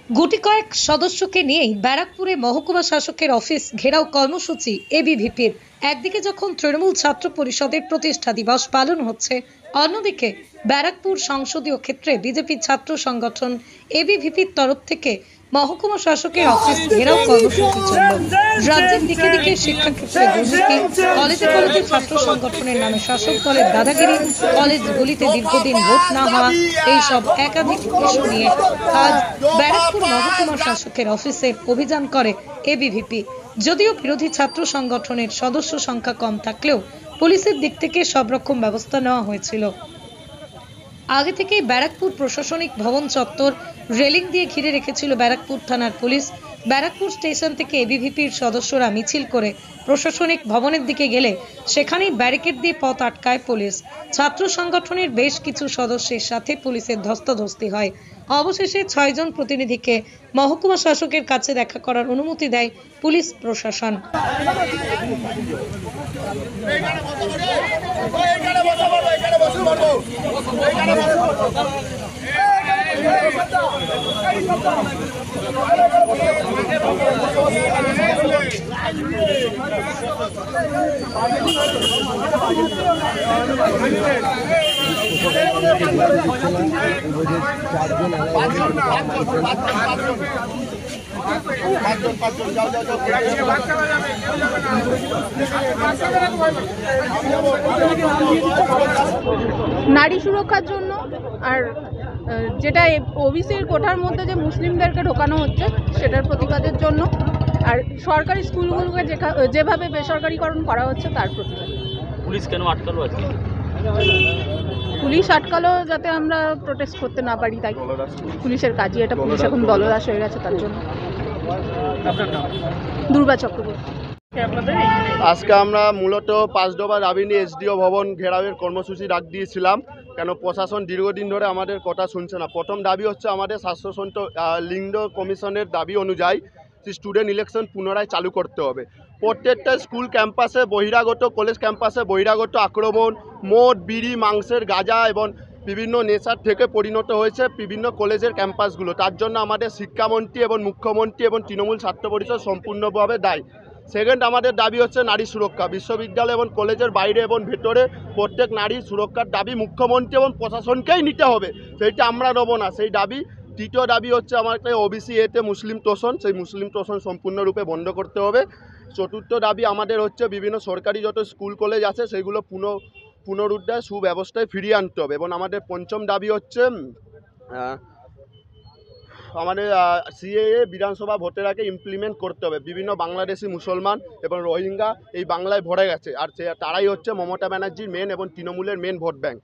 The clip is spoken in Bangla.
গুটি কয়েক সদস্যকে নিয়েই ব্যারাকপুরে মহকুমা শাসকের অফিস ঘেরাও কর্মসূচি এবিভিপির। একদিকে যখন তৃণমূল ছাত্র পরিষদের প্রতিষ্ঠা দিবস পালন হচ্ছে, অন্যদিকে ব্যারাকপুর সংসদীয় ক্ষেত্রে বিজেপি ছাত্র সংগঠন এবিভিপির তরফ থেকে মহকুমা শাসকের অফিস ঘেরাও কর্মসূচি চলল। রাজ্যের দিকে দিকে শিক্ষাক্ষেত্রে দুর্নীতি, কলেজে কলেজে ছাত্র সংগঠনের নামে শাসক দলের দাদাগিরি, কলেজগুলিতে দীর্ঘদিন ভোট না হওয়া, এইসব একাধিক ইস্যু নিয়ে আজ ব্যারাকপুর মহকুমা শাসকের অফিসে অভিযান করে এবিভিপি। যদিও বিরোধী ছাত্র সংগঠনের সদস্য সংখ্যা কম থাকলেও পুলিশের দিক থেকে সব রকম ব্যবস্থা নেওয়া হয়েছিল। আগে থেকেই ব্যারাকপুর প্রশাসনিক ভবন চত্বর রেলিং দিয়ে ঘিরে রেখেছিল ব্যারাকপুর থানার পুলিশ। ব্যারাকপুর স্টেশন থেকে এবিভিপির সদস্যরা মিছিল করে প্রশাসনিক ভবনের দিকে গেলে সেখানেই ব্যারিকেড দিয়ে পথ আটকায় পুলিশ। ছাত্র সংগঠনের বেশ কিছু সদস্যের সাথে পুলিশের ধস্তাধস্তি হয়। অবশেষে 6 জন প্রতিনিধিকে মহকুমা শাসকের কাছে দেখা করার অনুমতি দেয় পুলিশ প্রশাসন। নারী সুরক্ষার জন্য আর যেটা ওবিসির কোটার মধ্যে যে মুসলিমদেরকে ঢোকানো হচ্ছে সেটার প্রতিবাদের জন্য, আর সরকারি স্কুলগুলোকে যেভাবে বেসরকারিকরণ করা হচ্ছে তার প্রতিবাদ। পুলিশ কেন আটকালো আজকে? পুলিশ আটকালো যাতে আমরা প্রোটেস্ট করতে না পারি, তাই পুলিশের কাজই এটা। পুলিশ এখন দলদাস হয়ে গেছে তার জন্য। দুর্গা চক্রবর্তী। আজকে আমরা মূলত পাঁচডোবা রাবিনী এসডিও ভবন ঘেরাওয়ের কর্মসূচি ডাক দিয়েছিলাম। কেন প্রশাসন দীর্ঘদিন ধরে আমাদের কথা শুনছে না। প্রথম দাবি হচ্ছে আমাদের স্বাস্থ্যসন্ত লিঙ্গ কমিশনের দাবি অনুযায়ী স্টুডেন্ট ইলেকশন পুনরায় চালু করতে হবে। প্রত্যেকটা স্কুল ক্যাম্পাসে বহিরাগত, কলেজ ক্যাম্পাসে বহিরাগত আক্রমণ, মদ, বিড়ি, মাংসের গাঁজা এবং বিভিন্ন নেশার থেকে পরিণত হয়েছে বিভিন্ন কলেজের ক্যাম্পাসগুলো। তার জন্য আমাদের শিক্ষামন্ত্রী এবং মুখ্যমন্ত্রী এবং তৃণমূল ছাত্র পরিষদ সম্পূর্ণভাবে দায়ী। সেকেন্ড, আমাদের দাবি হচ্ছে নারী সুরক্ষা। বিশ্ববিদ্যালয় এবং কলেজের বাইরে এবং ভেতরে প্রত্যেক নারী সুরক্ষার দাবি মুখ্যমন্ত্রী এবং প্রশাসনকেই নিতে হবে, সেইটা আমরা নেব না, সেই দাবি। তৃতীয় দাবি হচ্ছে আমাকে ওবিসি এতে মুসলিম তোষণ, সেই মুসলিম তোষণ সম্পূর্ণরূপে বন্ধ করতে হবে। চতুর্থ দাবি আমাদের হচ্ছে বিভিন্ন সরকারি যত স্কুল কলেজ আছে সেগুলো পুনরুদ্ধার সুব্যবস্থায় ফিরিয়ে আনতে হবে। এবং আমাদের পঞ্চম দাবি হচ্ছে আমাদের সিএএ বিধানসভা ভোটের আগে ইমপ্লিমেন্ট করতে হবে। বিভিন্ন বাংলাদেশি মুসলমান এবং রোহিঙ্গা এই বাংলায় ভরে গেছে, আর তারাই হচ্ছে মমতা ব্যানার্জির মেন এবং তৃণমূলের মেন ভোট ব্যাংক।